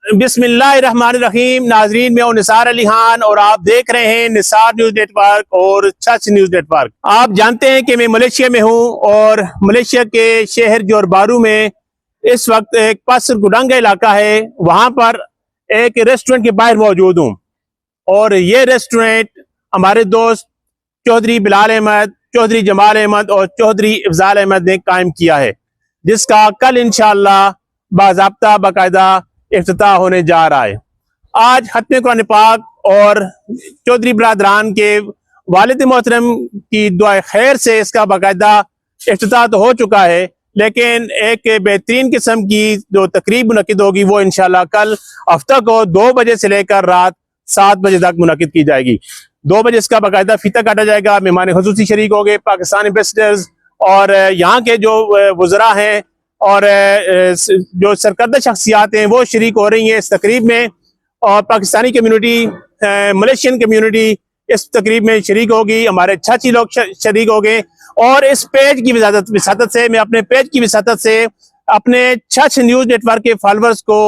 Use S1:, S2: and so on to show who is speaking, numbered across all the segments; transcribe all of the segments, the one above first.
S1: बिस्मिल्लाहिर्रहमानिर्रहीम। नाजरीन, मैं हूं निसार अली खान और आप देख रहे हैं निसार न्यूज नेटवर्क और सच न्यूज नेटवर्क। आप जानते हैं कि मैं मलेशिया में हूं और मलेशिया के शहर जोर बारू में इस वक्त एक पसर गुडांगा इलाका है, वहां पर एक रेस्टोरेंट के बाहर मौजूद हूं और ये रेस्टोरेंट हमारे दोस्त चौधरी बिलाल अहमद, चौधरी जमाल अहमद और चौधरी अफजाल अहमद ने कायम किया है, जिसका कल इंशाअल्लाह बाज़ाब्ता बाकायदा इफ्तिताह होने जा रहा है। आज खत्म कुरान पाक और चौधरी बरादरान के वालिद मोहतरम की दुआ खैर से इसका बाकायदा इफ्तिताह तो हो चुका है, लेकिन एक बेहतरीन किस्म की जो तकरीब मुनक्किद होगी वो इंशाल्लाह कल हफ्ता को 2 बजे से लेकर रात 7 बजे तक मुनक्किद की जाएगी। 2 बजे इसका बाकायदा फीता काटा जाएगा। मेहमान खुसूसी शरीक होंगे, पाकिस्तान एम्बेसडर्स और यहाँ के जो वज़रा हैं और जो सरकर्दा शख्सियात हैं वो शरीक हो रही हैं इस तकरीब में, और पाकिस्तानी कम्यूनिटी, मलेशियन कम्यूनिटी इस तकरीब में शरीक होगी। हमारे चाची लोग शरीक हो गए और इस पेज की विसादत से, मैं अपने पेज की विसादत से अपने सच न्यूज नेटवर्क के फॉलोअर्स को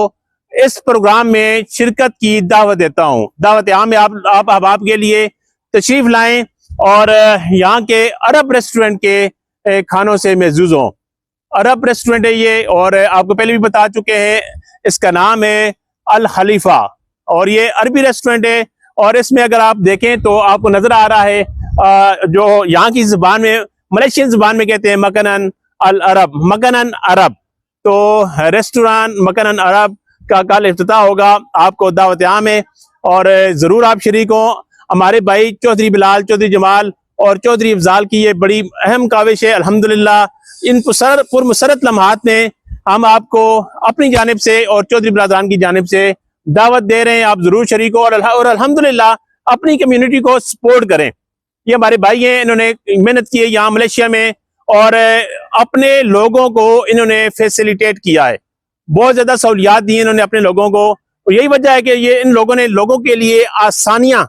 S1: इस प्रोग्राम में शिरकत की दावत देता हूँ। दावत यहाँ में आप के लिए तशरीफ लाएं और यहाँ के अरब रेस्टोरेंट के खानों से महजूज हों। अरब रेस्टोरेंट है ये, और आपको पहले भी बता चुके हैं, इसका नाम है अल खलीफा और ये अरबी रेस्टोरेंट है। और इसमें अगर आप देखें तो आपको नजर आ रहा है जो यहाँ की जुबान में, मलेशियन जुबान में कहते हैं मकनन अल अरब, मकनन अरब। तो रेस्टोरेंट मकनन अरब का कल इफ्तिताह होगा। आपको दावत आम है और जरूर आप शरीक हो। हमारे भाई चौधरी बिलाल, चौधरी जमाल और चौधरी अफजाल की ये बड़ी अहम काविश है। अल्हम्दुलिल्लाह इन पुरमसरत लम्हात में हम आपको अपनी जानिब से और चौधरी बरादरान की जानिब से दावत दे रहे हैं, आप जरूर शरीक हो और अल्हम्दुलिल्लाह अपनी कम्युनिटी को सपोर्ट करें। ये हमारे भाई हैं, इन्होंने मेहनत की है यहाँ मलेशिया में और अपने लोगों को इन्होंने फैसिलिटेट किया है, बहुत ज्यादा सहूलियात दी इन्होंने अपने लोगों को। और यही वजह है कि ये इन लोगों ने लोगों के लिए आसानियां,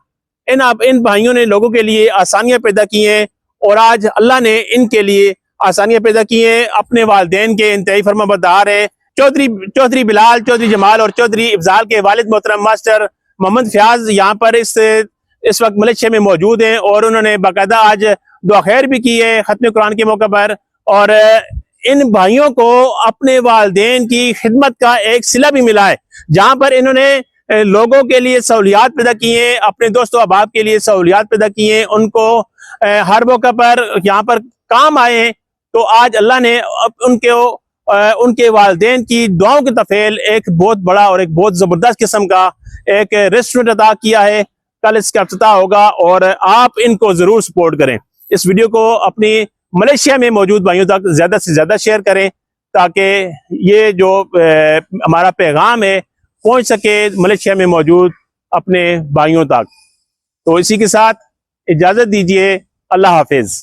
S1: इन भाइयों ने लोगों के लिए आसानियां पैदा की हैं और आज अल्लाह ने इनके लिए आसानियां पैदा की हैं। अपने वालिदैन के इंतहाई फरमाबरदार है। चौधरी बिलाल, चौधरी जमाल और चौधरी अफजाल के वालिद मोहतरम मास्टर मोहम्मद फयाज यहाँ पर इस वक्त मलेशिया में मौजूद हैं और उन्होंने बाकायदा आज दुआ खैर भी की है खत्म कुरान के मौके पर। और इन भाइयों को अपने वालिदैन की खिदमत का एक सिला भी मिला है, जहाँ पर इन्होंने लोगों के लिए सहूलियात पैदा की हैं, अपने दोस्तों अहबाब के लिए सहूलियात पैदा की हैं, उनको हर मौके पर यहाँ पर काम आए हैं। तो आज अल्लाह ने उनके वालिदैन की दुआओं के तफेल एक बहुत बड़ा और एक बहुत ज़बरदस्त किस्म का एक रेस्टोरेंट अदा किया है। कल इसका इफ्तिताह होगा और आप इनको ज़रूर सपोर्ट करें। इस वीडियो को अपनी मलेशिया में मौजूद भाइयों तक ज़्यादा से ज़्यादा शेयर करें ताकि ये जो हमारा पैगाम है पहुँच सके मलेशिया में मौजूद अपने भाइयों तक। तो इसी के साथ इजाज़त दीजिए। अल्लाह हाफिज़।